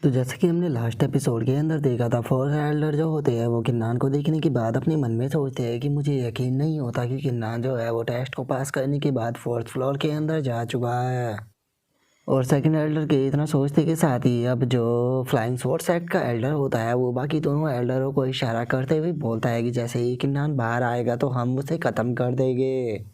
तो जैसे कि हमने लास्ट एपिसोड के अंदर देखा था, फोर्थ एल्डर जो होते हैं वो किन्नान को देखने के बाद अपने मन में सोचते हैं कि मुझे यकीन नहीं होता कि किन्नान जो है वो टेस्ट को पास करने के बाद फोर्थ फ्लोर के अंदर जा चुका है। और सेकंड एल्डर के इतना सोचते के साथ ही अब जो फ्लाइंग स्वॉर्ड सेक्ट का एल्डर होता है वो बाकी दोनों एल्डरों को इशारा करते हुए बोलता है कि जैसे ही किन्नान बाहर आएगा तो हम उसे ख़त्म कर देंगे।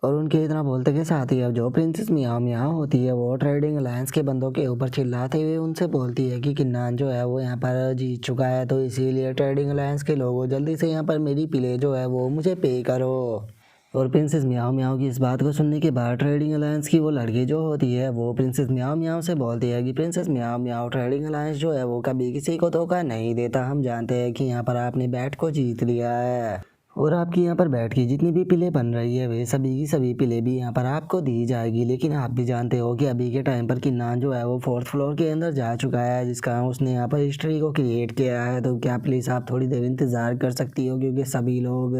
और उनके इतना बोलते के साथ ही अब जो प्रिंसेस मियाओ मियाओ होती है वो ट्रेडिंग अलायंस के बंदों के ऊपर चिल्लाते हुए उनसे बोलती है कि किन्नान जो है वो यहाँ पर जीत चुका है, तो इसीलिए ट्रेडिंग अलायंस के लोगों जल्दी से यहाँ पर मेरी प्ले जो है वो मुझे पे करो। और प्रिंसेस मियाओ मियाओ की इस बात को सुनने के बाद ट्रेडिंग अलायंस की वो लड़की जो होती है वो प्रिंसेस मियाओ मियाओ से बोलती है कि princess Miao Miao, trading alliance जो है वो कभी किसी को धोखा नहीं देता। हम जानते हैं कि यहाँ पर आपने बैट को जीत लिया है और आपकी यहाँ पर बैठ की जितनी भी पिले बन रही है वे सभी की सभी पिले भी यहाँ पर आपको दी जाएगी। लेकिन आप भी जानते हो कि अभी के टाइम पर किन्नान जो है वो फोर्थ फ्लोर के अंदर जा चुका है, जिसका उसने यहाँ पर हिस्ट्री को क्रिएट किया है। तो क्या प्लीज़ आप थोड़ी देर इंतज़ार कर सकती हो, क्योंकि सभी लोग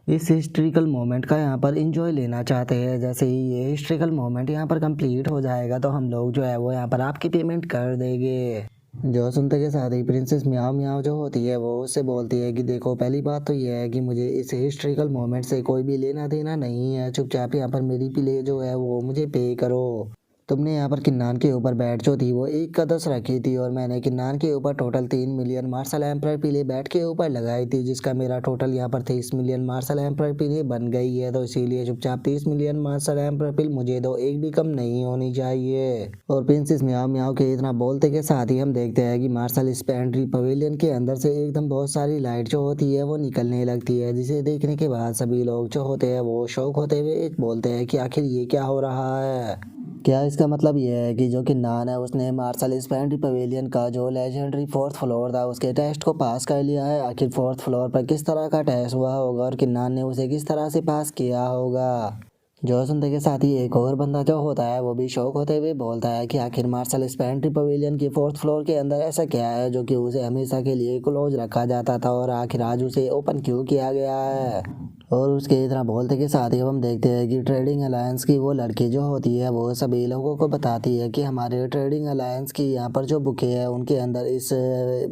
इस हिस्ट्रिकल मोमेंट का यहाँ पर इंजॉय लेना चाहते हैं। जैसे ही ये हिस्ट्रिकल मोमेंट यहाँ पर कंप्लीट हो जाएगा तो हम लोग जो है वो यहाँ पर आपकी पेमेंट कर देंगे। जो सुनते के साथ ही प्रिंसेस मियाओ मियाओ जो होती है वो उससे बोलती है कि देखो, पहली बात तो ये है कि मुझे इस हिस्ट्रिकल मोमेंट से कोई भी लेना देना नहीं है। चुपचाप यहाँ पर मेरी प्ले जो है वो मुझे पे करो। तुमने यहाँ पर किन्नान के ऊपर बैट जो थी वो 1 का 10 रखी थी और मैंने किन्नान के ऊपर टोटल 3 मिलियन मार्शल एम्पायर पिले बैट के ऊपर लगाई थी, जिसका मेरा टोटल यहाँ पर 30 मिलियन मार्शल एम्पायर पिले बन गई है। तो इसीलिए चुपचाप 30 मिलियन मार्शल एम्पायर पिल मुझे दो, एक भी कम नहीं होनी चाहिए। और प्रिंसेस मियाओ मियाओ के इतना बोलते के साथ ही हम देखते हैं कि मार्शल स्पेंट्री पवेलियन के अंदर से एकदम बहुत सारी लाइट जो होती है वो निकलने लगती है, जिसे देखने के बाद सभी लोग जो होते हैं वो शौक होते हुए बोलते हैं कि आखिर ये क्या हो रहा है। क्या इसका मतलब यह है कि जो किन्नान है उसने मार्शल स्पेंट्री पवेलियन का जो लेजेंडरी फोर्थ फ्लोर था उसके टेस्ट को पास कर लिया है? आखिर फोर्थ फ्लोर पर किस तरह का टेस्ट हुआ होगा और किन्नान ने उसे किस तरह से पास किया होगा? जो सुनते के साथ ही एक और बंदा जो होता है वो भी शौक होते हुए बोलता है कि आखिर मार्शल स्पेंट्री पवेलियन की फोर्थ फ्लोर के अंदर ऐसा क्या है जो कि उसे हमेशा के लिए क्लोज रखा जाता था और आखिर आज उसे ओपन क्यों किया गया है? और उसके इतना बोलते के साथ ही हम देखते हैं कि ट्रेडिंग अलायंस की वो लड़की जो होती है वो सभी लोगों को बताती है कि हमारे ट्रेडिंग अलायंस की यहाँ पर जो बुकें है उनके अंदर इस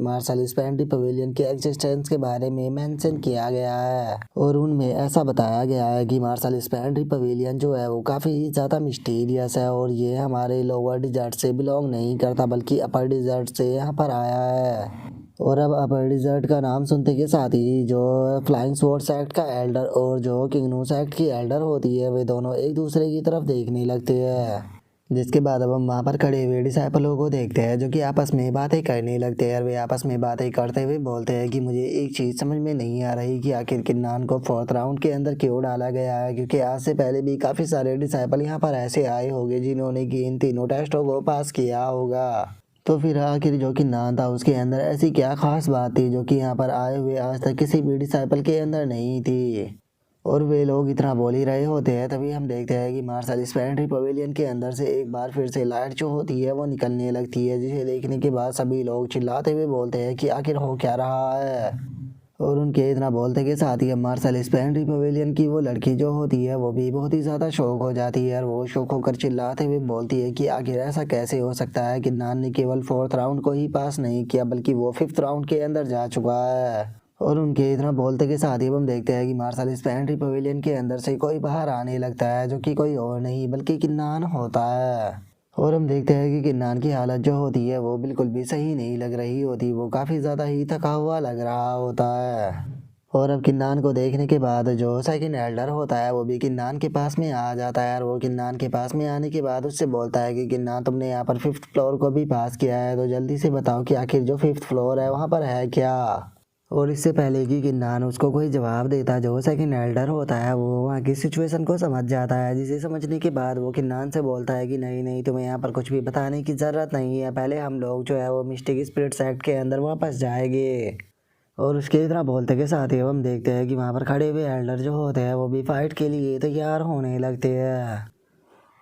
मार्शल स्पेंट्री पवेलियन के एग्जिस्टेंस के बारे में मेंशन किया गया है और उनमें ऐसा बताया गया है कि मार्शल स्पेंट्री पवेलियन जो है वो काफ़ी ज़्यादा मिस्टीरियस है और ये हमारे लोअर डिजर्ट से बिलोंग नहीं करता बल्कि अपर डिजर्ट से यहाँ पर आया है। और अब अपर डिजर्ट का नाम सुनते के साथ ही जो फ्लाइंग स्वॉर्ड सेक्ट का एल्डर और जो किंगनू सेक्ट की एल्डर होती है वे दोनों एक दूसरे की तरफ देखने लगते हैं, जिसके बाद अब हम वहाँ पर खड़े हुए डिसाइपलों को देखते हैं जो कि आपस में बातें करने लगते हैं। और वे आपस में बातें करते हुए बोलते हैं कि मुझे एक चीज़ समझ में नहीं आ रही कि आखिर किन्नान को फोर्थ राउंड के अंदर क्यों डाला गया है, क्योंकि आज से पहले भी काफ़ी सारे डिसाइपल यहाँ पर ऐसे आए होंगे जिन्होंने कि इन तीनों टेस्टों को पास किया होगा। तो फिर आखिर जो किन्नान था उसके अंदर ऐसी क्या खास बात थी जो कि यहाँ पर आए हुए आज तक किसी भी डिसाइपल के अंदर नहीं थी? और वे लोग इतना बोल ही रहे होते हैं तभी हम देखते हैं कि मार्शल स्पेंट्री पवेलियन के अंदर से एक बार फिर से लाइट जो होती है वो निकलने लगती है, जिसे देखने के बाद सभी लोग चिल्लाते हुए बोलते हैं कि आखिर हो क्या रहा है। और उनके इतना बोलते के साथ ही मार्शल स्पेंट्री पवेलियन की वो लड़की जो होती है वो भी बहुत ही ज़्यादा शौक हो जाती है और वो शौक होकर चिल्लाते हुए बोलती है कि आखिर ऐसा कैसे हो सकता है कि किन्नान ने केवल फोर्थ राउंड को ही पास नहीं किया बल्कि वो फिफ्थ राउंड के अंदर जा चुका है। और उनके इतना बोलते के साथ ही हम देखते हैं कि मार्शल स्पेंट्री पवेलियन के अंदर से कोई बाहर आने लगता है जो कि कोई और नहीं बल्कि किन्नान होता है। और हम देखते हैं कि किन्नान की हालत जो होती है वो बिल्कुल भी सही नहीं लग रही होती, वो काफ़ी ज़्यादा ही थका हुआ लग रहा होता है। और अब किन्नान को देखने के बाद जो सेकंड एल्डर होता है वो भी किन्नान के पास में आ जाता है और वो किन्नान के पास में आने के बाद उससे बोलता है कि किन्नान, तुमने यहाँ पर फिफ्थ फ्लोर को भी पास किया है, तो जल्दी से बताओ कि आखिर जो फिफ्थ फ्लोर है वहाँ पर है क्या? और इससे पहले कि किन्नान उसको कोई जवाब देता, जो सेकंड एल्डर होता है वो वहाँ की सिचुएशन को समझ जाता है, जिसे समझने के बाद वो किन्नान से बोलता है कि नहीं नहीं, तुम्हें यहाँ पर कुछ भी बताने की ज़रूरत नहीं है, पहले हम लोग जो है वो मिस्टिक स्पिरिट सेक्ट के अंदर वापस जाएंगे। और उसके इतना बोलते के साथ ही हम देखते हैं कि वहाँ पर खड़े हुए एल्डर जो होते हैं वो भी फाइट के लिए तैयार होने लगते हैं।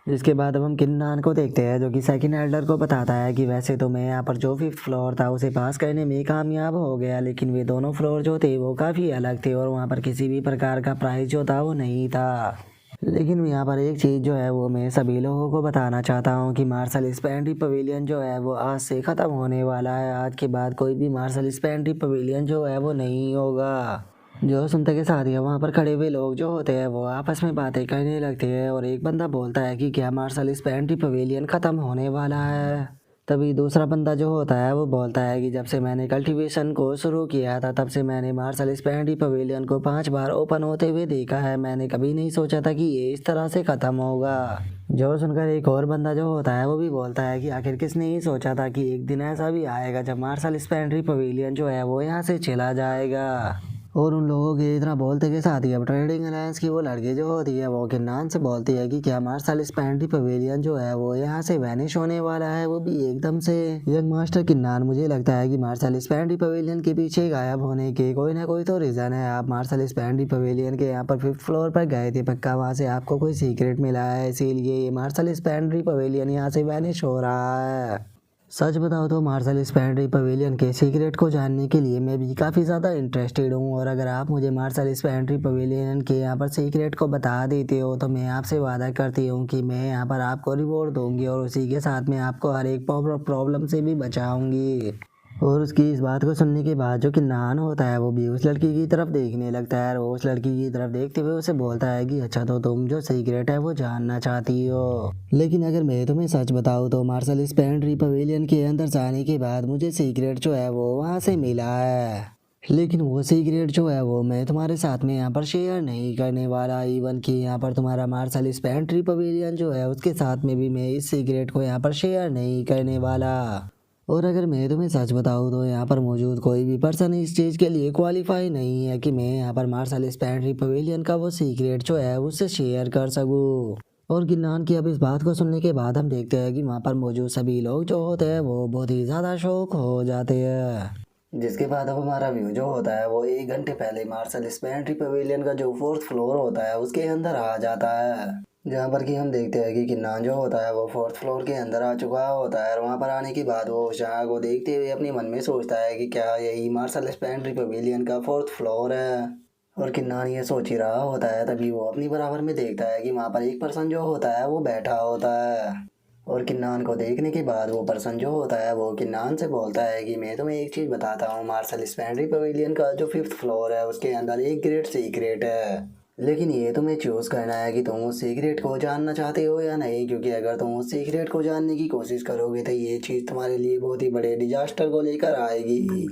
इसके बाद अब हम किन्नान को देखते हैं जो कि सेकंड एल्डर को बताता है कि वैसे तो मैं यहाँ पर जो फिफ्थ फ्लोर था उसे पास करने में कामयाब हो गया, लेकिन वे दोनों फ्लोर जो थे वो काफ़ी अलग थे और वहाँ पर किसी भी प्रकार का प्राइज जो था वो नहीं था। लेकिन यहाँ पर एक चीज़ जो है वो मैं सभी लोगों को बताना चाहता हूँ कि मार्शल स्पेंड्री पवेलियन जो है वो आज से ख़त्म होने वाला है। आज के बाद कोई भी मार्शल स्पेंड्री पवेलियन जो है वो नहीं होगा। जो सुनते के साथ ही वहाँ पर खड़े हुए लोग जो होते हैं वो आपस में बातें करने लगते हैं और एक बंदा बोलता है कि क्या मार्शल स्पेंड्री पवेलियन ख़त्म होने वाला है। तभी दूसरा बंदा जो होता है वो बोलता है कि जब से मैंने कल्टीवेशन को शुरू किया था तब से मैंने मार्शल स्पेंड्री पवेलियन को 5 बार ओपन होते हुए देखा है। मैंने कभी नहीं सोचा था कि ये इस तरह से ख़त्म होगा। जो सुनकर एक और बंदा जो होता है वो भी बोलता है कि आखिर किसने ही सोचा था कि एक दिन ऐसा भी आएगा जब मार्शल स्पेंड्री पवेलियन जो है वो यहाँ से चला जाएगा। और उन लोगों के इतना बोलते के साथ ही अब ट्रेडिंग अलायंस की वो लड़की जो होती है वो किन्नान से बोलती है कि क्या मार्शल स्पेंड्री पवेलियन जो है वो यहाँ से वैनिश होने वाला है, वो भी एकदम से। यंग मास्टर किन्नान, मुझे लगता है कि मार्शल स्पेंड्री पवेलियन के पीछे गायब होने के कोई ना कोई तो रीज़न है। आप मार्शल स्पेंड्री पवेलियन के यहाँ पर 5th फ्लोर पर गए थे, पक्का वहाँ से आपको कोई सीक्रेट मिला है, इसीलिए ये मार्शल स्पेंड्री पवेलियन यहाँ से वैनिश हो रहा है। सच बताओ तो मार्शल स्पेंड्री पवेलियन के सीक्रेट को जानने के लिए मैं भी काफ़ी ज़्यादा इंटरेस्टेड हूँ। और अगर आप मुझे मार्शल स्पेंड्री पवेलियन के यहाँ पर सीक्रेट को बता देते हो तो मैं आपसे वादा करती हूँ कि मैं यहाँ पर आपको रिवॉर्ड दूंगी और उसी के साथ में आपको हर एक प्रॉब्लम से भी बचाऊंगी। और उसकी इस बात को सुनने के बाद जो किन्नान होता है वो भी उस लड़की की तरफ देखने लगता है और उस लड़की की तरफ देखते हुए उसे बोलता है कि अच्छा तो तुम जो सीक्रेट है वो जानना चाहती हो। लेकिन अगर मैं तुम्हें सच बताऊँ तो मार्शल स्पेंड्री पवेलियन के अंदर जाने के बाद मुझे सीक्रेट जो है वो वहाँ से मिला है। लेकिन वो सीक्रेट जो है वो मैं तुम्हारे साथ में यहाँ पर शेयर नहीं करने वाला। इवन कि यहाँ पर तुम्हारा मार्शल स्पेंड्री पवेलियन जो है उसके साथ में भी मैं इस सीक्रेट को यहाँ पर शेयर नहीं करने वाला। और अगर मैं तुम्हें सच बताऊँ तो यहाँ पर मौजूद कोई भी पर्सन इस चीज़ के लिए क्वालिफाई नहीं है कि मैं यहाँ पर मार्शल स्पेंड्री पवेलियन का वो सीक्रेट जो है उससे शेयर कर सकूँ। और गिन्नान की अब इस बात को सुनने के बाद हम देखते हैं कि वहाँ पर मौजूद सभी लोग जो होते हैं वो बहुत ही ज़्यादा शौक हो जाते हैं। जिसके बाद अब हमारा व्यू जो होता है वो 1 घंटे पहले मार्शल स्पेंड्री पवेलियन का जो 4th फ्लोर होता है उसके अंदर आ जाता है। जहाँ पर कि हम देखते हैं कि किन्नान जो होता है वो 4th फ्लोर के अंदर आ चुका होता है और वहाँ पर आने के बाद वो उस जगह को देखते हुए अपने मन में सोचता है कि क्या यही मार्शल स्पेंड्री पवेलियन का 4th फ्लोर है। और किन्नान ये सोच ही रहा होता है तभी वो अपनी बराबर में देखता है कि वहाँ पर एक पर्सन जो होता है वो बैठा होता है। और किन्नान को देखने के बाद वो पर्सन जो होता है वो किन्नान से बोलता है कि मैं तुम्हें एक चीज़ बताता हूँ, मार्शल स्पेंड्री पवेलियन का जो 5th फ्लोर है उसके अंदर एक ग्रेट सीक्रेट है। लेकिन ये तुम्हें चूज़ करना है कि तुम उस सीक्रेट को जानना चाहते हो या नहीं, क्योंकि अगर तुम उस सीक्रेट को जानने की कोशिश करोगे तो ये चीज़ तुम्हारे लिए बहुत ही बड़े डिजास्टर को लेकर आएगी।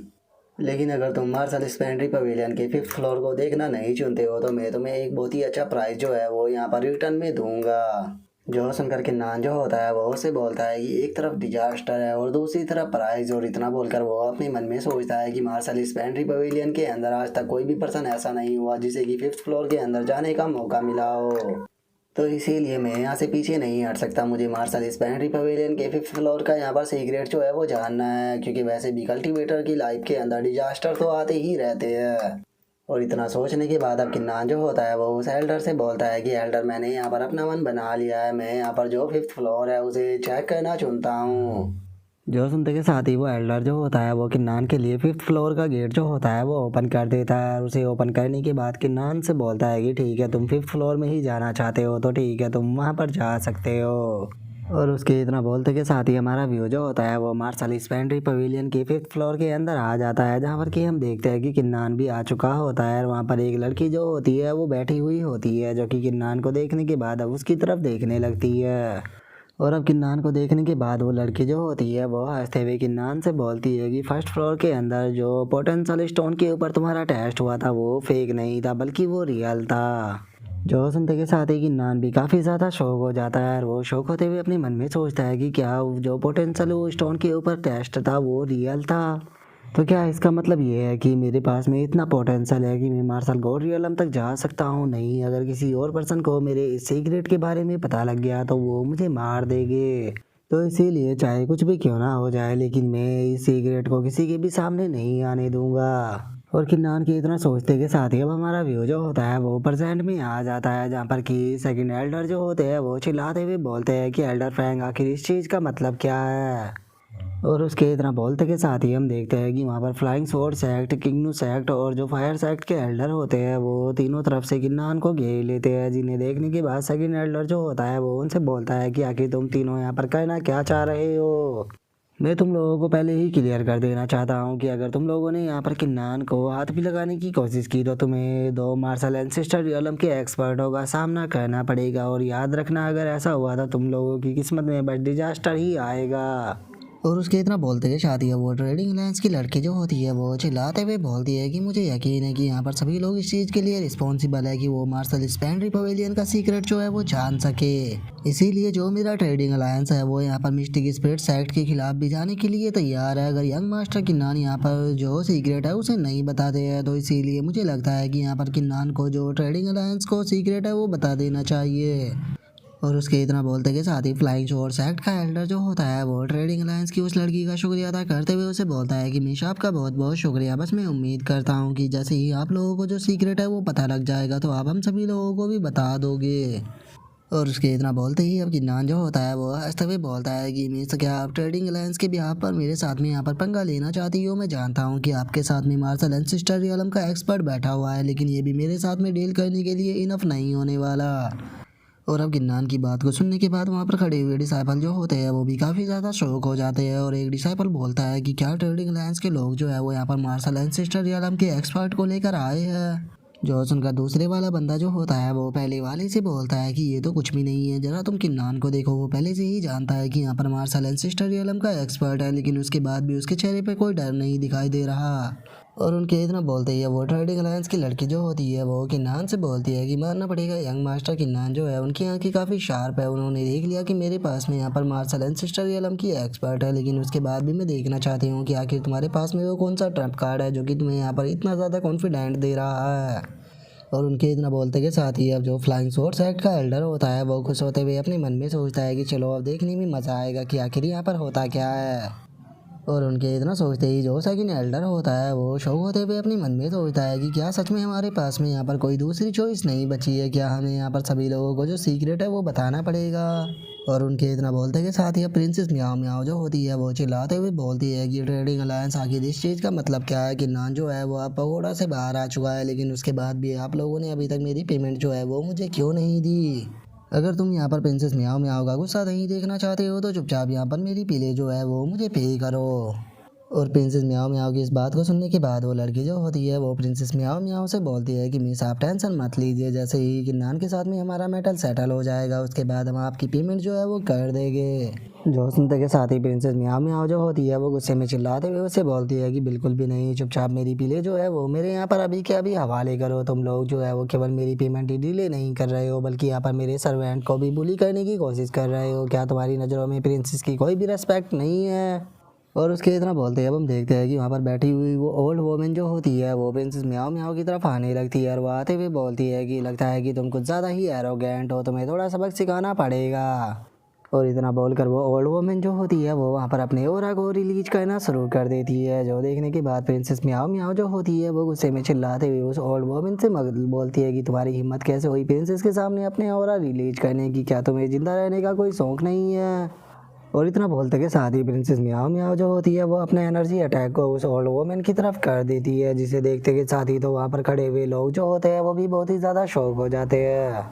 लेकिन अगर तुम मार्शल स्पेंड्री पवेलियन के 5th फ्लोर को देखना नहीं चुनते हो तो मैं तुम्हें एक बहुत ही अच्छा प्राइस जो है वो यहाँ पर रिटर्न में दूंगा। जो सुनकर किन्नान जो होता है वो उसे बोलता है कि एक तरफ डिजास्टर है और दूसरी तरफ प्राइज, और इतना बोलकर वो अपने मन में सोचता है कि मार्शल स्पेंड्री पवेलियन के अंदर आज तक कोई भी पर्सन ऐसा नहीं हुआ जिसे कि 5th फ्लोर के अंदर जाने का मौका मिला हो। तो इसीलिए मैं यहाँ से पीछे नहीं हट सकता, मुझे मार्शल स्पेंड्री पवेलियन के 5th फ्लोर का यहाँ पर सीक्रेट जो है वो जानना है, क्योंकि वैसे भी कल्टीवेटर की लाइफ के अंदर डिजास्टर तो आते ही रहते हैं। और इतना सोचने के बाद अब किन्नान जो होता है वो उस एल्डर से बोलता है कि एल्डर, मैंने यहाँ पर अपना मन बना लिया है, मैं यहाँ पर जो 5th फ्लोर है उसे चेक करना चुनता हूँ। जो सुनते के साथ ही वो एल्डर जो होता है वो किन्नान के लिए 5th फ्लोर का गेट जो होता है वो ओपन कर देता है। और उसे ओपन करने के बाद किन्नान से बोलता है कि ठीक है, तुम 5th फ्लोर में ही जाना चाहते हो तो ठीक है, तुम वहाँ पर जा सकते हो। और उसके इतना बोलते के साथ ही हमारा व्यू जो होता है वो मार्शल स्पेंड्री पवेलियन के 5th फ्लोर के अंदर आ जाता है, जहाँ पर कि हम देखते हैं कि किन्नान भी आ चुका होता है। और वहाँ पर एक लड़की जो होती है वो बैठी हुई होती है, जो कि किन्नान को देखने के बाद अब उसकी तरफ देखने लगती है। और अब किन्नान को देखने के बाद वो लड़की जो होती है वो हंसते हुए किन्नान से बोलती है कि 1st फ्लोर के अंदर जो पोटेंशियल स्टोन के ऊपर तुम्हारा टेस्ट हुआ था वो फेक नहीं था बल्कि वो रियल था। जो सुनते के साथ ही किन्नान भी काफ़ी ज़्यादा शौक हो जाता है और वो शौक होते हुए अपने मन में सोचता है कि क्या जो पोटेंशियल स्टोन के ऊपर टेस्ट था वो रियल था। तो क्या इसका मतलब ये है कि मेरे पास में इतना पोटेंशियल है कि मैं मार्शल गॉड रियलम तक जा सकता हूँ? नहीं, अगर किसी और पर्सन को मेरे इस सीक्रेट के बारे में पता लग गया तो वो मुझे मार देंगे। तो इसीलिए चाहे कुछ भी क्यों ना हो जाए, लेकिन मैं इस सीक्रेट को किसी के भी सामने नहीं आने दूंगा। और किन्नान की इतना सोचते के साथ ही अब हमारा व्यू जो होता है वो प्रेजेंट में आ जाता है, जहाँ पर कि सेकंड एल्डर जो होते हैं वो चिल्लाते हुए बोलते हैं कि एल्डर फ्रैंक, आखिर इस चीज़ का मतलब क्या है? और उसके इतना बोलते के साथ ही हम देखते हैं कि वहाँ पर फ्लाइंग स्वॉर्ड सेक्ट, किंगनू सेक्ट और जो फायर सेक्ट के एल्डर होते हैं वो तीनों तरफ से किन्नान को घेर लेते हैं। जिन्हें देखने के बाद सेकंड एल्डर जो होता है वो उनसे बोलता है कि आखिर तुम तीनों यहाँ पर कहना क्या चाह रहे हो। मैं तुम लोगों को पहले ही क्लियर कर देना चाहता हूँ कि अगर तुम लोगों ने यहाँ पर किन्नान को हाथ भी लगाने की कोशिश की तो तुम्हें दो मार्शल एंसेस्टर रियलम के एक्सपर्टों का सामना करना पड़ेगा। और याद रखना, अगर ऐसा हुआ तो तुम लोगों की किस्मत में बस डिजास्टर ही आएगा। और उसके इतना बोलते के शादी है वो ट्रेडिंग अलायंस की लड़की जो होती है वो चिल्लाते हुए बोलती है कि मुझे यकीन है कि यहाँ पर सभी लोग इस चीज़ के लिए रिस्पॉन्सिबल है कि वो मार्शल स्पेंड्री पवेलियन का सीक्रेट जो है वो जान सके। इसीलिए जो मेरा ट्रेडिंग अलायंस है वो यहाँ पर मिस्टिक स्पिरिट सेक्ट के खिलाफ भी जाने के लिए तैयार है। अगर यंग मास्टर किन्नान यहाँ पर जो सीक्रेट है उसे नहीं बताते हैं तो इसीलिए मुझे लगता है कि यहाँ पर किन्नान को जो ट्रेडिंग अलायंस को सीक्रेट है वो बता देना चाहिए। और उसके इतना बोलते के साथ ही फ्लाइंग स्वॉर्ड सेक्ट का एल्डर जो होता है वो ट्रेडिंग अलायंस की उस लड़की का शुक्रिया अदा करते हुए उसे बोलता है कि मीशा आपका बहुत बहुत शुक्रिया। बस मैं उम्मीद करता हूँ कि जैसे ही आप लोगों को जो सीक्रेट है वो पता लग जाएगा तो आप हम सभी लोगों को भी बता दोगे। और उसके इतना बोलते ही अब किन्नान जो होता है वो हंसते हुए बोलता है कि मीस क्या आप ट्रेडिंग अलायंस के बिहाफ पर मेरे साथ में यहाँ पर पंगा लेना चाहती हो। मैं जानता हूँ कि आपके साथ में मार्शल एंसेस्टर रियलम का एक्सपर्ट बैठा हुआ है, लेकिन ये भी मेरे साथ में डील करने के लिए इनफ नहीं होने वाला। और अब किन्नान की बात को सुनने के बाद वहाँ पर खड़े हुए डिसाइपल जो होते हैं वो भी काफ़ी ज़्यादा शौक हो जाते हैं। और एक डिसाइपल बोलता है कि क्या ट्रेडिंग अलायंस के लोग जो है वो यहाँ पर मार्शल एंसेस्टर रियलम के एक्सपर्ट को लेकर आए हैं। जो सुनकर दूसरे वाला बंदा जो होता है वो पहले वाले से बोलता है कि ये तो कुछ भी नहीं है, जरा तुम किन्नान को देखो, वो पहले से ही जानता है कि यहाँ पर मार्शल एंसेस्टर रियलम का एक्सपर्ट है, लेकिन उसके बाद भी उसके चेहरे पे कोई डर नहीं दिखाई दे रहा। और उनके इतना बोलते ही है वो ट्रेडिंग अलायंस की लड़की जो होती है वो किन्नान से बोलती है कि मानना पड़ेगा यंग मास्टर किन्नान जो है उनकी आंखें काफ़ी शार्प है। उन्होंने देख लिया कि मेरे पास में यहाँ पर मार्शल एंसेस्टर रियलम की एक्सपर्ट है, लेकिन उसके बाद भी मैं देखना चाहती हूँ कि आखिर तुम्हारे पास में वो कौन सा ट्रम्प कार्ड है जो कि तुम्हें यहाँ पर इतना ज़्यादा कॉन्फिडेंट दे रहा है। और उनके इतना बोलते के साथ ही अब जो फ्लाइंग स्वॉर्ड सेक्ट का एल्डर होता है वो खुश होते हुए अपने मन में सोचता है कि चलो अब देखने में मज़ा आएगा कि आखिर यहाँ पर होता क्या है। और उनके इतना सोचते ही जो सेकंड एल्डर होता है वो शौक होते हुए अपने मन में सोचता है कि क्या सच में हमारे पास में यहाँ पर कोई दूसरी चॉइस नहीं बची है, क्या हमें यहाँ पर सभी लोगों को जो सीक्रेट है वो बताना पड़ेगा। और उनके इतना बोलते के साथ ही अब प्रिंसेस म्याओ म्याओ जो होती है वो चिल्लाते हुए बोलती है कि ट्रेडिंग अलायंस आखिर इस चीज़ का मतलब क्या है कि नान जो है वो आप पगोड़ा से बाहर आ चुका है, लेकिन उसके बाद भी आप लोगों ने अभी तक मेरी पेमेंट जो है वो मुझे क्यों नहीं दी। अगर तुम यहाँ पर प्रिंसेस म्याओ म्याओ का गुस्सा नहीं देखना चाहते हो तो चुपचाप यहाँ पर मेरी पीले जो है वो मुझे पे करो। और प्रिंसेस म्याओ म्याओ की इस बात को सुनने के बाद वो लड़की जो होती है वो प्रिंसेस म्याओ म्याओ से बोलती है कि मिस आप टेंशन मत लीजिए, जैसे ही किन्नान के साथ में हमारा मैटर सेटल हो जाएगा उसके बाद हम आपकी पेमेंट जो है वो कर देंगे। जो सुनते के साथ ही प्रिंसेस म्याओ म्याओ जो होती है वो गुस्से में चिल्लाते हुए उससे बोलती है कि बिल्कुल भी नहीं, चुपचाप मेरी पीले जो है वो मेरे यहाँ पर अभी के अभी हवाले करो। तुम लोग जो है वो केवल मेरी पेमेंट ही डिले नहीं कर रहे हो बल्कि यहाँ पर मेरे सर्वेंट को भी बुली करने की कोशिश कर रहे हो। क्या तुम्हारी नज़रों में प्रिंसेस की कोई भी रेस्पेक्ट नहीं है। और उसके इतना बोलते हैं अब हम देखते हैं कि वहाँ पर बैठी हुई वो ओल्ड वोमेन जो होती है वो प्रिंसेस म्याओ म्याओ की तरफ आने लगती है और वो आते हुए बोलती है कि लगता है कि तुम कुछ ज़्यादा ही एरोगेंट हो, तुम्हें थोड़ा सबक सिखाना पड़ेगा। और इतना बोलकर वो ओल्ड वोमेन जो होती है वो वहाँ पर अपने ओरा को रिलीज करना शुरू कर देती है। जो देखने के बाद प्रिंसेस म्याओ म्याओ जो होती है वो गुस्से में चिल्लाते हुए उस ओल्ड वोमेन से बोलती है कि तुम्हारी हिम्मत कैसे हुई प्रिंसेस के सामने अपने ओरा रिलीज करने की, क्या तुम्हें जिंदा रहने का कोई शौक नहीं है। और इतना बोलते के साथ ही प्रिंसेस म्याओ म्याओ जो होती है वो अपने एनर्जी अटैक को उस ओल्ड वोमेन की तरफ कर देती है, जिसे देखते के साथ ही तो वहाँ पर खड़े हुए लोग जो होते हैं वो भी बहुत ही ज़्यादा शौक हो जाते हैं।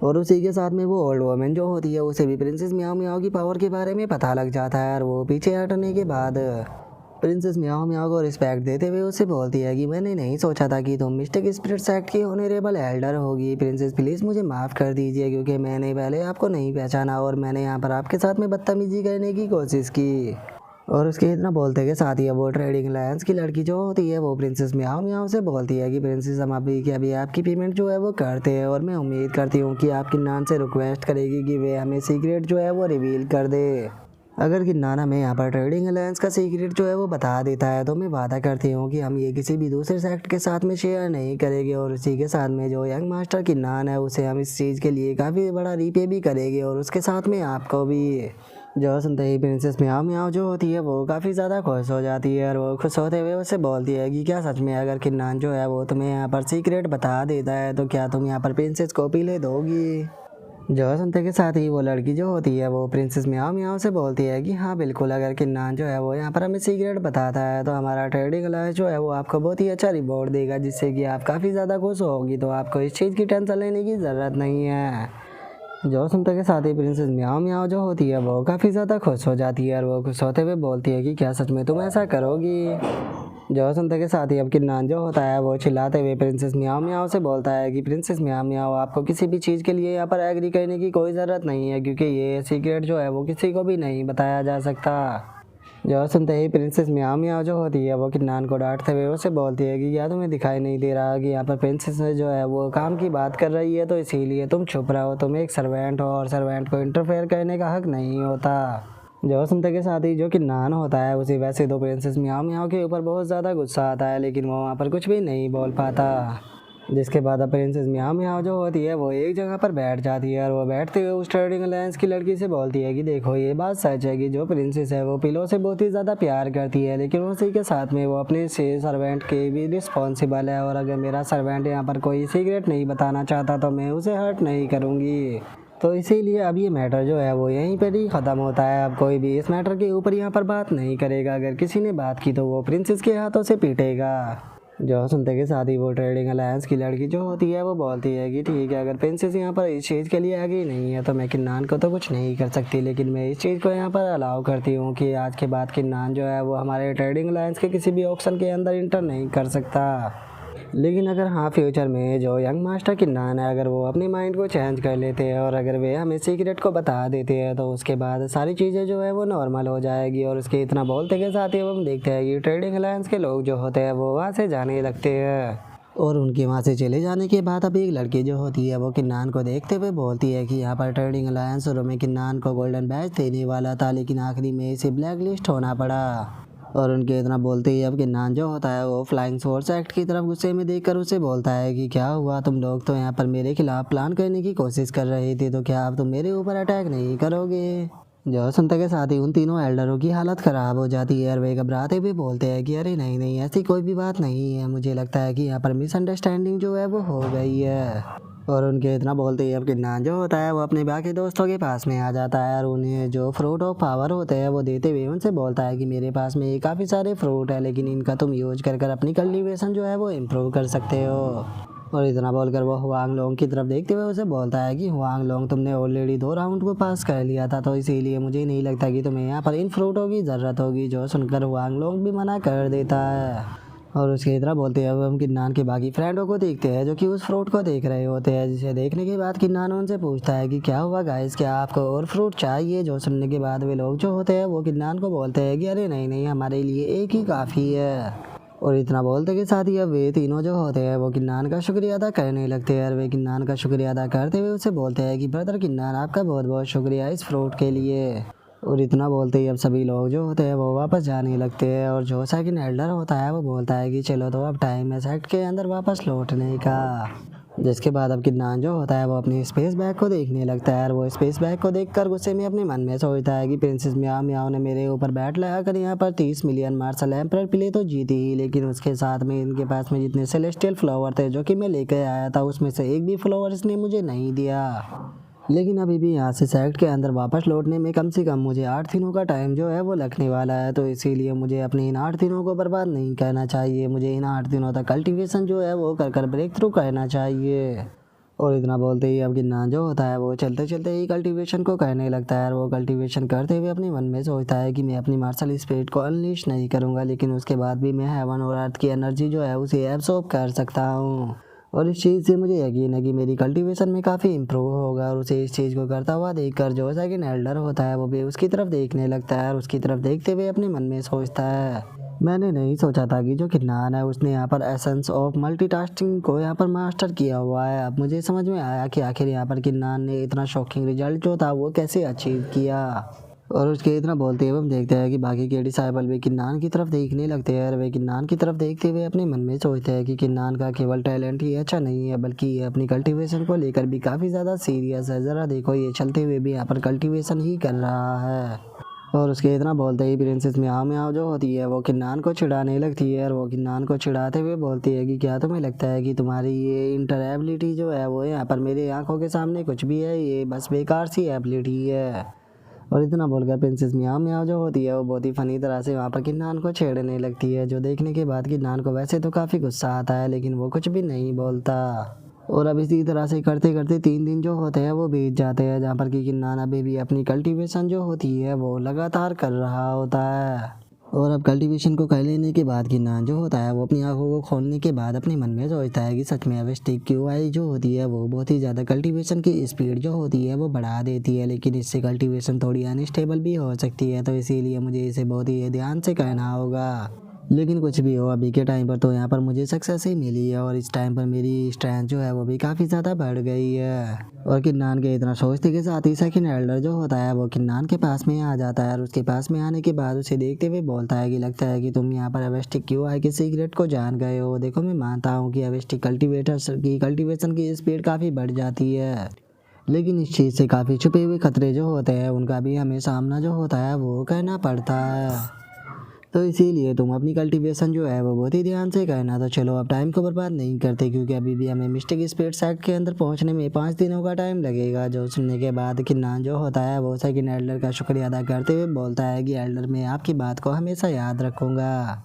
और उसी के साथ में वो ओल्ड वोमेन जो होती है उसे भी प्रिंसेस म्याओ म्याओ की पावर के बारे में पता लग जाता है। और वो पीछे हटने के बाद प्रिंसेस म्याओ म्याओ को रिस्पेक्ट देते हुए उससे बोलती है कि मैंने नहीं सोचा था कि तुम मिस्टिक स्पिरिट सेक्ट की ऑनरेबल एल्डर होगी। प्रिंसेस प्लीज़ मुझे माफ़ कर दीजिए क्योंकि मैंने पहले आपको नहीं पहचाना और मैंने यहाँ पर आपके साथ में बदतमीजी करने की कोशिश की। और उसके इतना बोलते के साथ ही वो ट्रेडिंग अलायंस की लड़की जो होती है वो प्रिंसेस म्याओ म्याओ से बोलती है कि प्रिंसेस हम अभी के अभी आपकी पेमेंट जो है वो करते हैं और मैं उम्मीद करती हूँ कि आप किन्नान से रिक्वेस्ट करेगी कि वे हमें सीक्रेट जो है वो रिवील कर दे। अगर किन्नान हमें यहाँ पर ट्रेडिंग अलायंस का सीक्रेट जो है वो बता देता है तो मैं वादा करती हूँ कि हम ये किसी भी दूसरे सेक्ट के साथ में शेयर नहीं करेंगे। और उसी के साथ में जो यंग मास्टर किन्नान है उसे हम इस चीज़ के लिए काफ़ी बड़ा रीपे भी करेंगे और उसके साथ में आपको भी। जो सुनते ही प्रिंसेस म्याओ म्याओ जो होती है वो काफ़ी ज़्यादा खुश हो जाती है और वो खुश होते हुए उससे बोलती है कि क्या सच में अगर किन्नान जो है वो तुम्हें यहाँ पर सीक्रेट बता देता है तो क्या तुम यहाँ पर प्रिंसेस को पीले दोगी। जो सुनते के साथ ही वो लड़की जो होती है वो प्रिंसेस म्याओ म्याओ से बोलती है कि हाँ बिल्कुल, अगर किन्नान जो है वो यहाँ पर हमें सीक्रेट बताता है तो हमारा ट्रेडिंग अलायंस जो है वो आपको बहुत ही अच्छा रिवॉर्ड देगा, जिससे कि आप काफ़ी ज़्यादा खुश होगी। तो आपको इस चीज़ की टेंशन लेने की ज़रूरत नहीं है। जो सुनते के साथ ही प्रिंसेस म्याओ म्याओ जो होती है वो काफ़ी ज़्यादा खुश हो जाती है और वो खुश होते हुए बोलती है कि क्या सच में तुम ऐसा करोगी। जो सुनते के साथ ही अब किन्नान जो होता है वो चिल्लाते हुए प्रिंसेस म्याओ म्याओ से बोलता है कि प्रिंसेस म्याओ म्याओ, आपको किसी भी चीज़ के लिए यहाँ पर एग्री करने की कोई ज़रूरत नहीं है, क्योंकि ये सीक्रेट जो है वो किसी को भी नहीं बताया जा सकता। जो सुनते ही प्रिंसेस म्याओ म्याओ जो होती है वो किन्नान को डांटते हुए उसे बोलती है कि क्या तुम्हें दिखाई नहीं दे रहा कि यहाँ पर प्रिंसेस जो है वो काम की बात कर रही है, तो इसीलिए तुम चुप रहो। तुम एक सर्वेंट हो और सर्वेंट को इंटरफेयर करने का हक नहीं होता। जो सुनते के साथ ही जो किन्नान होता है उसे वैसे तो प्रिंसेस म्याओ म्याओ के ऊपर बहुत ज़्यादा गुस्सा आता है, लेकिन वो वहाँ पर कुछ भी नहीं बोल पाता। जिसके बाद अब प्रिंसेस म्याओ म्याओ जो होती है वो एक जगह पर बैठ जाती है और वो बैठते हुए उस ट्रेडिंग अलायंस की लड़की से बोलती है कि देखो, ये बात सच है कि जो प्रिंसेस है वो पिलो से बहुत ही ज़्यादा प्यार करती है, लेकिन उसी के साथ में वो अपने से सर्वेंट के भी रिस्पॉन्सिबल है, और अगर मेरा सर्वेंट यहाँ पर कोई सीक्रेट नहीं बताना चाहता तो मैं उसे हर्ट नहीं करूँगी। तो इसीलिए अब ये मैटर जो है वो यहीं पर ही ख़त्म होता है। अब कोई भी इस मैटर के ऊपर यहाँ पर बात नहीं करेगा। अगर किसी ने बात की तो वो प्रिंसेस के हाथों से पीटेगा। जो सुनते के साथ ही वो ट्रेडिंग अलायंस की लड़की जो होती है वो बोलती है कि ठीक है, अगर प्रिंसेस यहाँ पर इस चीज़ के लिए आगे नहीं है तो मैं किन्नान को तो कुछ नहीं कर सकती, लेकिन मैं इस चीज़ को यहाँ पर अलाउ करती हूँ कि आज के बाद किन्नान जो है वो हमारे ट्रेडिंग अलायंस के किसी भी ऑप्शन के अंदर इंटर नहीं कर सकता। लेकिन अगर हाँ, फ्यूचर में जो यंग मास्टर किन्नान है अगर वो अपनी माइंड को चेंज कर लेते हैं और अगर वे हमें सीक्रेट को बता देते हैं तो उसके बाद सारी चीज़ें जो है वो नॉर्मल हो जाएगी। और उसके इतना बोलते के साथ ही हम देखते हैं कि ट्रेडिंग अलायंस के लोग जो होते हैं वो वहाँ से जाने लगते हैं। और उनके वहाँ से चले जाने के बाद अब एक लड़की जो होती है वो किन्नान को देखते हुए बोलती है कि यहाँ पर ट्रेडिंग अलायंस और में किन्नान को गोल्डन बैज देने वाला था, लेकिन आखिरी में इसे ब्लैक लिस्ट होना पड़ा। और उनके इतना बोलते ही अब किन्नान जो होता है वो फ्लाइंग फोर्स एक्ट की तरफ गुस्से में देखकर उसे बोलता है कि क्या हुआ, तुम लोग तो यहाँ पर मेरे खिलाफ प्लान करने की कोशिश कर रहे थे, तो क्या अब तुम मेरे ऊपर अटैक नहीं करोगे। जो सुनते के साथ ही उन तीनों एल्डरों की हालत ख़राब हो जाती है और वे घबराते हुए बोलते हैं कि अरे नहीं नहीं, ऐसी कोई भी बात नहीं है, मुझे लगता है कि यहाँ पर मिसअंडरस्टैंडिंग जो है वो हो गई है। और उनके इतना बोलते ही अब किन्नान जो होता है वो अपने बाकी दोस्तों के पास में आ जाता है और उन्हें जो फ्रूट ऑफ पावर होते हैं वो देते हुए उनसे बोलता है कि मेरे पास में काफ़ी सारे फ्रूट है, लेकिन इनका तुम यूज कर कर अपनी कल्टीवेशन जो है वो इम्प्रूव कर सकते हो। और इतना बोलकर वो हुआंग लोंग की तरफ देखते हुए उसे बोलता है कि हुआंग लोंग, तुमने ऑलरेडी 2 राउंड को पास कर लिया था, तो इसीलिए मुझे नहीं लगता कि तुम्हें यहाँ पर इन फ्रूटों की ज़रूरत होगी। जो सुनकर हुआंग लोंग भी मना कर देता है। और उसकी तरह बोलते हैं अब हम किन्नान के बाकी फ्रेंडों को देखते हैं जो कि उस फ्रूट को देख रहे होते हैं, जिसे देखने के बाद किन्नान उनसे पूछता है कि क्या हुआ गाइस, क्या आपको और फ्रूट चाहिए। जो सुनने के बाद वे लोग जो होते हैं वो किन्नान को बोलते हैं कि अरे नहीं नहीं, हमारे लिए एक ही काफ़ी है। और इतना बोलते के साथ ही अब वे तीनों जो होते हैं वो किन्नान का शुक्रिया अदा करने लगते हैं और वे किन्नान का शुक्रिया अदा करते हुए उसे बोलते हैं कि ब्रदर किन्नान, आपका बहुत बहुत शुक्रिया इस फ्रूट के लिए। और इतना बोलते ही अब सभी लोग जो होते हैं वो वापस जाने लगते हैं और जो सेकंड एल्डर होता है वो बोलता है कि चलो तो अब टाइम है सेक्ट के अंदर वापस लौटने का। जिसके बाद अब किन्नान जो होता है वो अपनी स्पेस बैग को देखने लगता है और वो स्पेस बैग को देखकर गुस्से में अपने मन में सोचता है कि प्रिंसेस म्याओ म्याओ ने मेरे ऊपर बैट लगा कर यहाँ पर 30 मिलियन मार्शल एम्पर प्ले तो जीती ही, लेकिन उसके साथ में इनके पास में जितने सेलेस्टियल फ्लावर थे जो कि मैं लेकर आया था उसमें से एक भी फ्लावर इसने मुझे नहीं दिया। लेकिन अभी भी यहाँ से सेक्ट के अंदर वापस लौटने में कम से कम मुझे 8 दिनों का टाइम जो है वो लगने वाला है, तो इसीलिए मुझे अपने इन 8 दिनों को बर्बाद नहीं करना चाहिए। मुझे इन 8 दिनों तक कल्टीवेशन जो है वो कर कर ब्रेक थ्रू करना चाहिए। और इतना बोलते ही अब किन्नान जो होता है वो चलते चलते ही कल्टीवेशन को करने लगता है और वो कल्टीवेशन करते हुए अपने मन में सोचता है कि मैं अपनी मार्शल स्पिरिट को अनलीश नहीं करूँगा, लेकिन उसके बाद भी मैं हेवन और अर्थ की एनर्जी जो है उसे एब्सॉर्ब कर सकता हूँ। और इस चीज़ से मुझे यकीन है कि मेरी कल्टीवेशन में काफ़ी इम्प्रूव होगा। और उसे इस चीज़ को करता हुआ देखकर जो सेकंड एल्डर होता है वो भी उसकी तरफ देखने लगता है और उसकी तरफ देखते हुए अपने मन में सोचता है, मैंने नहीं सोचा था कि जो किन्नान है उसने यहाँ पर एसेंस ऑफ मल्टीटास्किंग को यहाँ पर मास्टर किया हुआ है। अब मुझे समझ में आया कि आखिर यहाँ पर किन्नान ने इतना शॉकिंग रिजल्ट जो था वो कैसे अचीव किया। और उसके इतना बोलते हुए हम देखते हैं कि बाकी के डिसाइबल भी किन्नान की तरफ देखने लगते हैं और वे किन्नान की तरफ देखते हुए अपने मन में सोचते हैं कि किन्नान का केवल टैलेंट ही अच्छा नहीं है बल्कि ये अपनी कल्टीवेशन को लेकर भी काफ़ी ज़्यादा सीरियस है। ज़रा देखो, ये चलते हुए भी यहाँ पर कल्टीवेशन ही कर रहा है। और उसके इतना बोलते ही प्रिंसेस म्याओ म्याओ जो होती है वो किन्नान को चिढ़ाने लगती है और वो किन्नान को चिढ़ाते हुए बोलती है कि क्या तुम्हें लगता है कि तुम्हारी ये इंटर एबिलिटी जो है वो यहाँ पर मेरी आंखों के सामने कुछ भी है, ये बस बेकार सी एबिलिटी है। और इतना बोलकर प्रिंसेस म्याओ म्याओ जो होती है वो बहुत ही फनी तरह से वहाँ पर किन्नान को छेड़ने लगती है, जो देखने के बाद किन्नान को वैसे तो काफ़ी गुस्सा आता है लेकिन वो कुछ भी नहीं बोलता। और अब इसी तरह से करते करते 3 दिन जो होते हैं वो बीत जाते हैं, जहाँ पर कि किन्नान अभी भी अपनी कल्टीवेशन जो होती है वो लगातार कर रहा होता है। और अब कल्टीवेशन को कर लेने के बाद किन्नान जो होता है वो अपनी आंखों को खोलने के बाद अपने मन में सोचता है कि सच में अवेस्टिक क्यूआई जो होती है वो बहुत ही ज़्यादा कल्टीवेशन की स्पीड जो होती है वो बढ़ा देती है, लेकिन इससे कल्टीवेशन थोड़ी अनस्टेबल भी हो सकती है, तो इसीलिए मुझे इसे बहुत ही ध्यान से करना होगा। लेकिन कुछ भी हो, अभी के टाइम पर तो यहाँ पर मुझे सक्सेस ही मिली है और इस टाइम पर मेरी स्ट्रेंथ जो है वो भी काफ़ी ज़्यादा बढ़ गई है। और किन्नान के इतना सोचते के साथ ही सेकंड एल्डर जो होता है वो किन्नान के पास में आ जाता है और उसके पास में आने के बाद उसे देखते हुए बोलता है कि लगता है कि तुम यहाँ पर अवेस्टिक क्यूआई के सीक्रेट को जान गए हो। देखो, मैं मानता हूँ कि अवेस्टिक कल्टीवेशन की स्पीड काफ़ी बढ़ जाती है, लेकिन इस चीज़ से काफ़ी छुपे हुए खतरे जो होते हैं उनका भी हमें सामना जो होता है वो करना पड़ता है, तो इसीलिए तुम अपनी कल्टीवेशन जो है वो बहुत ही ध्यान से करना। तो चलो अब टाइम को बर्बाद नहीं करते, क्योंकि अभी भी हमें मिस्टिक स्पिरिट सेक्ट के अंदर पहुंचने में 5 दिनों का टाइम लगेगा। जो सुनने के बाद किन्नान जो होता है वो सेकंड एल्डर का शुक्रिया अदा करते हुए बोलता है कि एल्डर, मैं आपकी बात को हमेशा याद रखूँगा।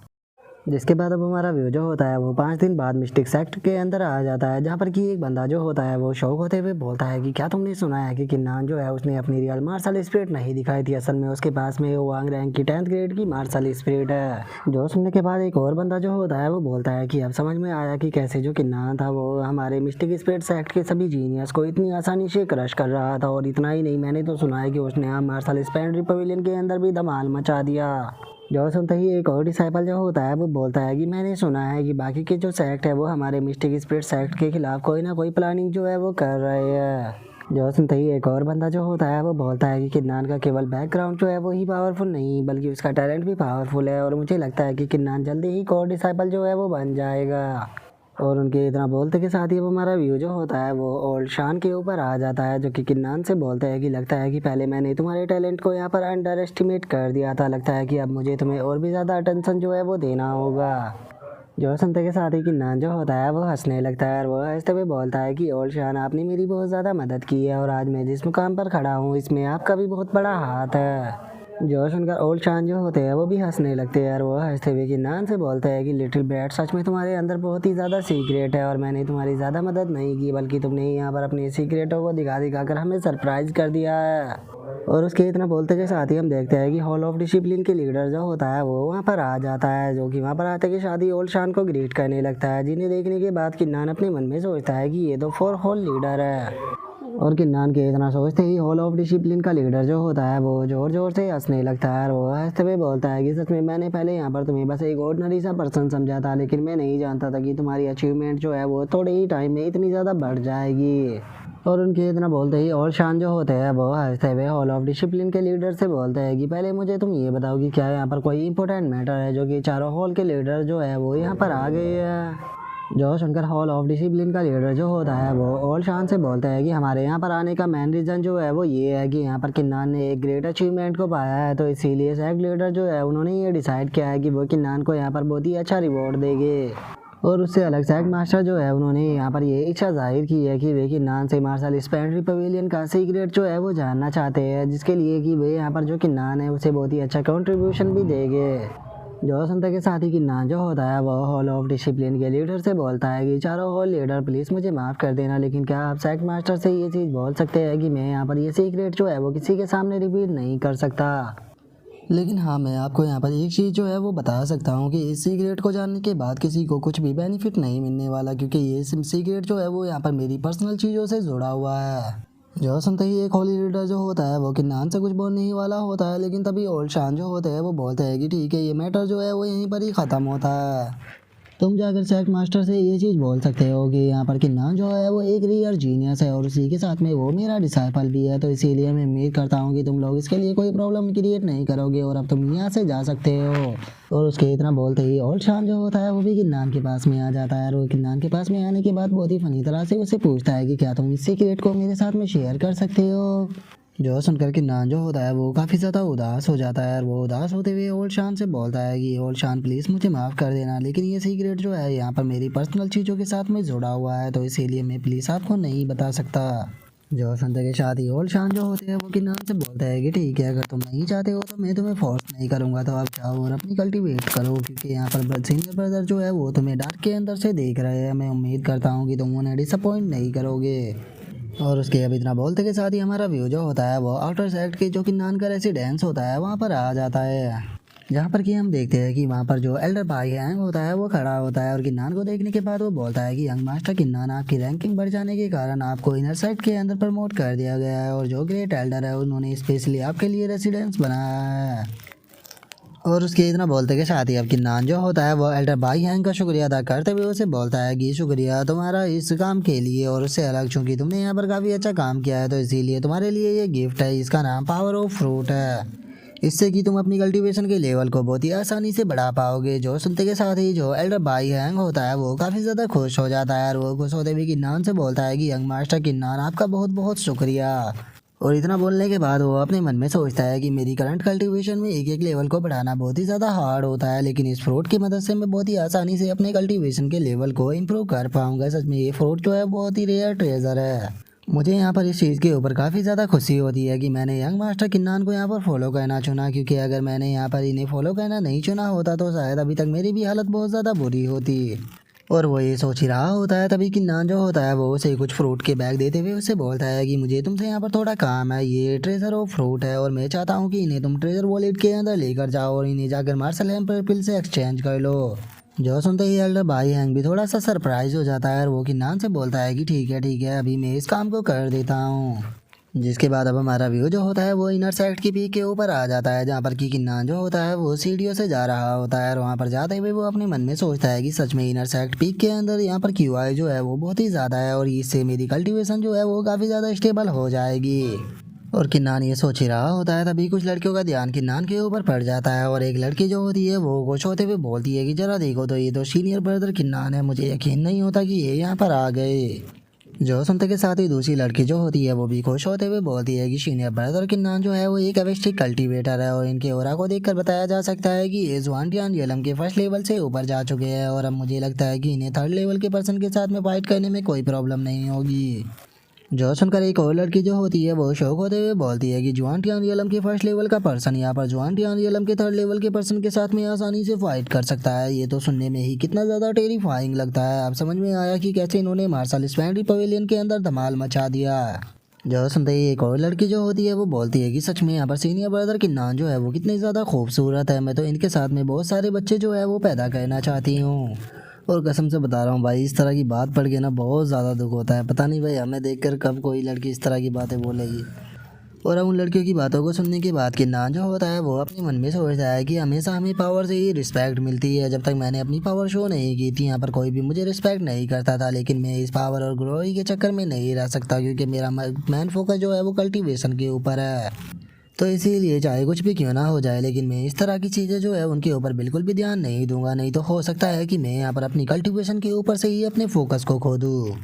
जिसके बाद अब हमारा व्यू जो होता है वो 5 दिन बाद मिस्टिक सेक्ट के अंदर आ जाता है, जहाँ पर कि एक बंदा जो होता है वो शौक होते हुए बोलता है कि क्या तुमने सुना है कि किन्नान जो है उसने अपनी रियल मार्शल स्पिरिट नहीं दिखाई थी, असल में उसके पास में वो वांग रैंक की 10th ग्रेड की मार्शल स्पिरिट है। जो सुनने के बाद एक और बंदा जो होता है वो बोलता है कि अब समझ में आया कि कैसे जो किन्नान था वो हमारे मिस्टिक स्पिरिट सेक्ट के सभी जीनियस को इतनी आसानी से क्रश कर रहा था। और इतना ही नहीं, मैंने तो सुना है कि उसने मार्शल स्पेंड्री पवेलियन के अंदर भी धमाल मचा दिया। जो सुनते ही एक और डिसाइपल जो होता है वो बोलता है कि मैंने सुना है कि बाकी के जो सेक्ट है वो हमारे मिस्टिक स्पिरिट सेक्ट के खिलाफ कोई ना कोई प्लानिंग जो है वो कर रहे हैं। जो सुनते ही एक और बंदा जो होता है वो बोलता है कि किन्नान का केवल बैकग्राउंड जो है वो ही पावरफुल नहीं बल्कि उसका टैलेंट भी पावरफुल है, और मुझे लगता है कि किन्नान जल्दी ही कोर डिसाइपल जो है वो बन जाएगा। और उनके इतना बोलते के साथ ही वो हमारा व्यू जो होता है वो ओल्ड शान के ऊपर आ जाता है, जो कि किन्नान से बोलता है कि लगता है कि पहले मैंने तुम्हारे टैलेंट को यहाँ पर अंडर एस्टिमेट कर दिया था, लगता है कि अब मुझे तुम्हें और भी ज़्यादा अटेंशन जो है वो देना होगा। जो सुनते के साथ ही किन्नान जो होता है वो हंसने लगता है और वो हंसते हुए बोलता है कि ओल्ड शान, आपने मेरी बहुत ज़्यादा मदद की है और आज मैं जिस मुकाम पर खड़ा हूँ इसमें आपका भी बहुत बड़ा हाथ है। जो सुनकर ओल्ड शान जो होते हैं वो भी हंसने लगते हैं और वो हंसते हुए किन्नान से बोलते हैं कि लिटिल ब्रैट, सच में तुम्हारे अंदर बहुत ही ज़्यादा सीक्रेट है और मैंने तुम्हारी ज़्यादा मदद नहीं की बल्कि तुमने यहाँ पर अपने सीक्रेटों को दिखा दिखा कर हमें सरप्राइज कर दिया है। और उसके इतना बोलते के साथ ही हम देखते हैं कि हॉल ऑफ डिसिप्लिन के लीडर जो होता है वो वहाँ पर आ जाता है, जो कि वहाँ पर आते के साथ ही ओल्ड शान को ग्रीट करने लगता है, जिन्हें देखने के बाद किन्नान अपने मन में सोचता है कि ये तो 4 हॉल लीडर है। और किन्नान के इतना सोचते ही हॉल ऑफ डिसिप्लिन का लीडर जो होता है वो जोर जोर से हंसने लगता है और वो हंसते हुए बोलता है कि सच में मैंने पहले यहाँ पर तुम्हें बस एक ऑर्डिनरी सा पर्सन समझा था, लेकिन मैं नहीं जानता था कि तुम्हारी अचीवमेंट जो है वो थोड़े ही टाइम में इतनी ज़्यादा बढ़ जाएगी। और उनके इतना बोलते ही और शान जो होते हैं वो हंसते हुए हॉल ऑफ डिसिप्लिन के लीडर से बोलते हैं कि पहले मुझे तुम ये बताओ कि क्या यहाँ पर कोई इंपॉर्टेंट मैटर है जो कि चारों हॉल के लीडर जो है वो यहाँ पर आ गए हैं। जो सुनकर हॉल ऑफ डिसिप्लिन का लीडर जो होता है वो और शान से बोलता है कि हमारे यहाँ पर आने का मेन रीज़न जो है वो ये है कि यहाँ पर किन्नान ने एक ग्रेट अचीवमेंट को पाया है, तो इसीलिए सेक्ट लीडर जो है उन्होंने ये डिसाइड किया है कि वो किन्नान को यहाँ पर बहुत ही अच्छा रिवॉर्ड देंगे। और उससे अलग सेक्ट मास्टर जो है उन्होंने यहाँ पर ये इच्छा जाहिर की है कि वे किन्नान से मार्शल स्पेंड्री पवेलियन का सीक्रेट जो है वो जानना चाहते हैं, जिसके लिए कि वे यहाँ पर जो किन्नान है उसे बहुत ही अच्छा कंट्रीब्यूशन भी देंगे। जो सुनते के साथ ही किन्नान जो होता है वो हॉल ऑफ डिसिप्लिन के लीडर से बोलता है कि चारों हॉल लीडर प्लीज़ मुझे माफ़ कर देना, लेकिन क्या आप सेक्ट मास्टर से ये चीज़ बोल सकते हैं कि मैं यहाँ पर ये सीक्रेट जो है वो किसी के सामने रिवील नहीं कर सकता। लेकिन हाँ, मैं आपको यहाँ पर एक चीज़ जो है वो बता सकता हूँ कि इस सीक्रेट को जानने के बाद किसी को कुछ भी बेनिफिट नहीं मिलने वाला, क्योंकि ये सीक्रेट जो है वो यहाँ पर मेरी पर्सनल चीज़ों से जुड़ा हुआ है। जो सुनते ही एक होली लीडर जो होता है वो किन्नान से कुछ बोलने ही वाला होता है, लेकिन तभी ओल्ड शान जो होते हैं वो बोलते हैं कि ठीक है, ये मैटर जो है वो यहीं पर ही ख़त्म होता है। तुम जाकर सेक्ट मास्टर से ये चीज़ बोल सकते हो कि यहाँ पर किन्नान जो है वो एक रियल जीनियस है और उसी के साथ में वो मेरा डिसाइपल भी है, तो इसीलिए मैं उम्मीद करता हूँ कि तुम लोग इसके लिए कोई प्रॉब्लम क्रिएट नहीं करोगे और अब तुम यहाँ से जा सकते हो। और उसके इतना बोलते ही ओल्ड शान जो होता है वो भी किन्नान के पास में आ जाता है और वो किन्नान के पास में आने के बाद बहुत ही फनी तरह से उसे पूछता है कि क्या तुम इस सीक्रेट को मेरे साथ में शेयर कर सकते हो। जो सुनकर किन्नान जो होता है वो काफ़ी ज़्यादा उदास हो जाता है और वो उदास होते हुए ओल्ड शान से बोलता है कि ओल्ड शान प्लीज़ मुझे माफ़ कर देना, लेकिन ये सीक्रेट जो है यहाँ पर मेरी पर्सनल चीज़ों के साथ में जुड़ा हुआ है, तो इसीलिए मैं प्लीज़ आपको नहीं बता सकता। जो सुनते के साथ ही ओल्ड शान जो होते हैं वो किन्नान से बोलता है कि ठीक है, अगर तुम नहीं चाहते हो तो मैं तुम्हें फोर्स नहीं करूँगा, तो आप जाओ और अपनी कल्टीवेट करो, क्योंकि यहाँ पर सीनियर ब्रदर जो है वो तुम्हें डार्क के अंदर से देख रहे हैं। मैं उम्मीद करता हूँ कि तुम उन्हें डिसअपॉइंट नहीं करोगे। और उसके अब इतना बोलते के साथ ही हमारा व्यू जो होता है वो आउटर साइड के जो कि नान का रेसिडेंस होता है वहाँ पर आ जाता है, जहाँ पर कि हम देखते हैं कि वहाँ पर जो एल्डर भाई हैंग होता है वो खड़ा होता है और किन्नान को देखने के बाद वो बोलता है कि यंग मास्टर किन्नान, आपकी रैंकिंग बढ़ जाने के कारण आपको इनर साइड के अंदर प्रमोट कर दिया गया है और जो ग्रेट एल्डर है उन्होंने स्पेशली आपके लिए रेसिडेंस बनाया है। और उसके इतना बोलते के साथ ही अब किन्नान जो होता है वो एल्डर भाई हैंग का शुक्रिया अदा करते हुए उसे बोलता है कि शुक्रिया तुम्हारा इस काम के लिए, और उससे अलग चूंकि तुमने यहाँ पर काफ़ी अच्छा काम किया है तो इसीलिए तुम्हारे लिए ये गिफ्ट है, इसका नाम पावर ऑफ फ्रूट है। इससे कि तुम अपनी कल्टीवेशन के लेवल को बहुत ही आसानी से बढ़ा पाओगे। जो सुनते के साथ ही जो एल्डर भाई हैंग होता है वो काफ़ी ज़्यादा खुश हो जाता है और वो खुश होते हुए किन्नान से बोलता है कि यंग मास्टर किन्नान, आपका बहुत बहुत शुक्रिया। और इतना बोलने के बाद वो अपने मन में सोचता है कि मेरी करंट कल्टीवेशन में एक एक लेवल को बढ़ाना बहुत ही ज़्यादा हार्ड होता है, लेकिन इस फ्रूट की मदद से मैं बहुत ही आसानी से अपने कल्टीवेशन के लेवल को इम्प्रूव कर पाऊंगा। सच में ये फ्रूट जो है बहुत ही रेयर ट्रेजर है। मुझे यहाँ पर इस चीज़ के ऊपर काफ़ी ज़्यादा खुशी होती है कि मैंने यंग मास्टर किन्नान को यहाँ पर फॉलो करना चुना, क्योंकि अगर मैंने यहाँ पर इन्हें फॉलो करना नहीं चुना होता तो शायद अभी तक मेरी भी हालत बहुत ज़्यादा बुरी होती। और वो ये सोच ही रहा होता है तभी किन्नान जो होता है वो उसे कुछ फ्रूट के बैग देते हुए उसे बोलता है कि मुझे तुमसे यहाँ पर थोड़ा काम है, ये ट्रेजर ऑफ फ्रूट है और मैं चाहता हूँ कि इन्हें तुम ट्रेजर वॉलेट के अंदर लेकर जाओ और इन्हें जाकर मार्शल एम्परपिल से एक्सचेंज कर लो। जो सुनते ही एल्डर भाई हैंग भी थोड़ा सा सरप्राइज हो जाता है और वो किन्नान से बोलता है कि ठीक है अभी मैं इस काम को कर देता हूँ। जिसके बाद अब हमारा व्यू जो होता है वो इनर साइड की पीक के ऊपर आ जाता है, जहाँ पर कि किन्नान जो होता है वो सीढ़ियों से जा रहा होता है और वहाँ पर जाते हुए वो अपने मन में सोचता है कि सच में इनर साइड पीक के अंदर यहाँ पर क्यूआई जो है वो बहुत ही ज़्यादा है और इससे मेरी कल्टीवेशन जो है वो काफ़ी ज़्यादा स्टेबल हो जाएगी। और किन्नान ये सोच ही रहा होता है तभी कुछ लड़कियों का ध्यान किन्नान के ऊपर पड़ जाता है और एक लड़की जो होती है वो खुश होते हुए बोलती है कि जरा देखो तो ये तो सीनियर ब्रदर किन्नान है, मुझे यकीन नहीं होता कि ये यहाँ पर आ गए। जो सुनते के साथ ही दूसरी लड़की जो होती है वो भी खुश होते हुए बोलती है कि सीनियर ब्रदर किन्नान जो है वो एक अवेस्टिक कल्टीवेटर है और इनके ओरा को देखकर बताया जा सकता है कि ये जुआनटियान रियलम के फर्स्ट लेवल से ऊपर जा चुके हैं और अब मुझे लगता है कि इन्हें थर्ड लेवल के पर्सन के साथ में फाइट करने में कोई प्रॉब्लम नहीं होगी। जो सुनकर एक और लड़की जो होती है वो शौक होते हुए बोलती है कि जुआनटियान रियलम के फर्स्ट लेवल का पर्सन यहाँ पर जुआनटियान रियलम के थर्ड लेवल के पर्सन के साथ में आसानी से फाइट कर सकता है। ये तो सुनने में ही कितना ज़्यादा टेरिफाइंग लगता है। अब समझ में आया कि कैसे इन्होंने मार्शल स्पैंडी पवेलियन के अंदर धमाल मचा दिया। जो सुनते ही एक और लड़की जो होती है वो बोलती है कि सच में यहाँ पर सीनियर ब्रदर किन्नान जो है वो कितनी ज़्यादा खूबसूरत है, मैं तो इनके साथ में बहुत सारे बच्चे जो है वो पैदा करना चाहती हूँ। और कसम से बता रहा हूँ भाई, इस तरह की बात पढ़ के ना बहुत ज़्यादा दुख होता है। पता नहीं भाई हमें देखकर कब कोई लड़की इस तरह की बातें बोलेगी। और उन लड़कियों की बातों को सुनने के बाद किन्नान जो होता है वो अपने मन में सोचता है कि हमेशा हमें पावर से ही रिस्पेक्ट मिलती है। जब तक मैंने अपनी पावर शो नहीं की थी यहाँ पर कोई भी मुझे रिस्पेक्ट नहीं करता था, लेकिन मैं इस पावर और ग्लोरी के चक्कर में नहीं रह सकता, क्योंकि मेरा मेन फोकस जो है वो कल्टीवेशन के ऊपर है। तो इसीलिए चाहे कुछ भी क्यों ना हो जाए, लेकिन मैं इस तरह की चीज़ें जो है उनके ऊपर बिल्कुल भी ध्यान नहीं दूंगा, नहीं तो हो सकता है कि मैं यहाँ पर अपनी कल्टीवेशन के ऊपर से ही अपने फोकस को खो दूँ।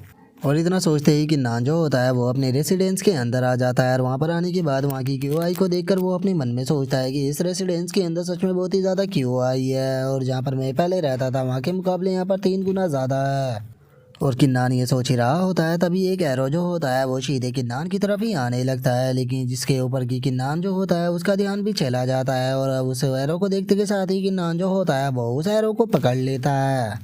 और इतना सोचते ही कि नान जो होता है वो अपने रेसिडेंस के अंदर आ जाता है और वहाँ पर आने के बाद वहाँ की क्यूआई को देखकर वो अपने मन में सोचता है कि इस रेसिडेंस के अंदर सच में बहुत ही ज़्यादा क्यूआई है और जहाँ पर मैं पहले रहता था वहाँ के मुकाबले यहाँ पर 3 गुना ज़्यादा है। और किन्नान ये सोच ही रहा होता है तभी एक एरो जो होता है वो सीधे किन्नान की तरफ ही आने लगता है, लेकिन जिसके ऊपर की किन्नान जो होता है उसका ध्यान भी चला जाता है और अब उस एरो को देखते के साथ ही किन्नान जो होता है वो उस एरो को पकड़ लेता है,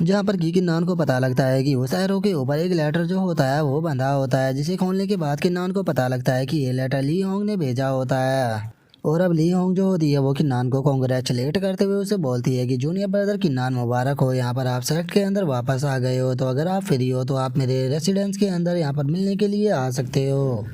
जहाँ पर की किन्नान को पता लगता है कि उस एरो के ऊपर एक लेटर जो होता है वो बंधा होता है, जिसे खोलने के बाद किन्नान को पता लगता है कि ये लेटर ली होंग ने भेजा होता है। और अब ली होंग जो होती है वो किन्नान को कॉन्ग्रेचुलेट करते हुए उसे बोलती है कि जूनियर ब्रदर किन्नान मुबारक हो, यहाँ पर आप सेट के अंदर वापस आ गए हो, तो अगर आप फ्री हो तो आप मेरे रेसिडेंस के अंदर यहाँ पर मिलने के लिए आ सकते हो।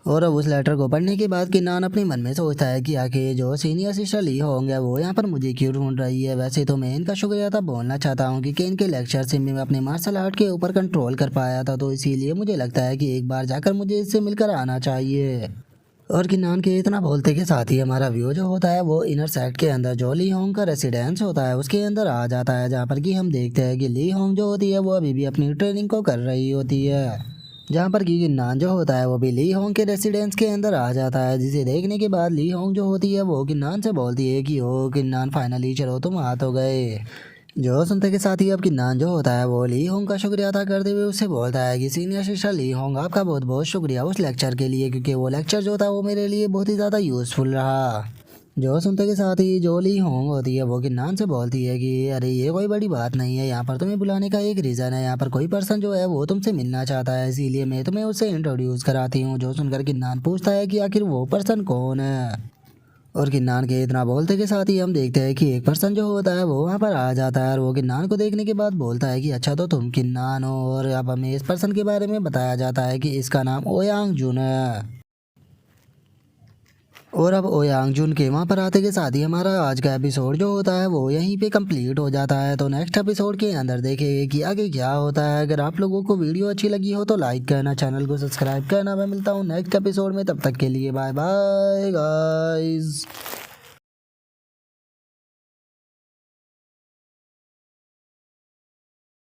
और अब उस लेटर को पढ़ने के बाद किन्नान अपने मन में सोचता है कि आखिर जो सीनियर सिस्टर ली होंगे वो यहाँ पर मुझे क्यों ढूंढ रही है। वैसे तो मैं इनका शुक्रिया था बोलना चाहता हूँ कि इनके लेक्चर से मैं अपने मार्शल आर्ट के ऊपर कंट्रोल कर पाया था, तो इसीलिए मुझे लगता है कि एक बार जाकर मुझे इससे मिलकर आना चाहिए। और किन्नान के इतना बोलते के साथ ही हमारा व्यू जो होता है वो इनर साइड के अंदर जो ली होंग का रेसिडेंस होता है उसके अंदर आ जाता है, जहाँ पर कि हम देखते हैं कि ली होंग जो होती है वो अभी भी अपनी ट्रेनिंग को कर रही होती है। जहाँ पर कि किन्नान जो होता है वो भी ली होंग के रेसिडेंस के अंदर आ जाता है, जिसे देखने के बाद ली होंग जो होती है वो किन्नान से बोलती है कि ओ किन्नान फाइनली चलो तुम आ तो गए। जो सुनते के साथ ही अब किन्नान जो होता है वो ली होंग का शुक्रिया अदा करते हुए उससे बोलता है कि सीनियर सिस्टर ली होंग आपका बहुत बहुत शुक्रिया उस लेक्चर के लिए, क्योंकि वो लेक्चर जो था वो मेरे लिए बहुत ही ज़्यादा यूज़फुल रहा। जो सुनते के साथ ही जो ली होंग होती है वो किन्नान से बोलती है कि अरे ये कोई बड़ी बात नहीं है, यहाँ पर तुम्हें बुलाने का एक रीज़न है, यहाँ पर कोई पर्सन जो है वो तुमसे मिलना चाहता है, इसीलिए मैं तुम्हें उससे इंट्रोड्यूस कराती हूँ। जो सुनकर किन्नान पूछता है कि आखिर वो पर्सन कौन है, और किन्नान के इतना बोलते के साथ ही हम देखते हैं कि एक पर्सन जो होता है वो वहाँ पर आ जाता है और वो किन्नान को देखने के बाद बोलता है कि अच्छा तो तुम किन्नान हो। और अब हमें इस पर्सन के बारे में बताया जाता है कि इसका नाम ओयांग जुन है। और अब ओयांग जुन के वहाँ पर आते के साथ ही हमारा आज का एपिसोड जो होता है वो यहीं पे कंप्लीट हो जाता है। तो नेक्स्ट एपिसोड के अंदर देखेंगे कि आगे क्या होता है। अगर आप लोगों को वीडियो अच्छी लगी हो तो लाइक करना, चैनल को सब्सक्राइब करना। मैं मिलता हूँ नेक्स्ट एपिसोड में, तब तक के लिए बाय बाय गाइस।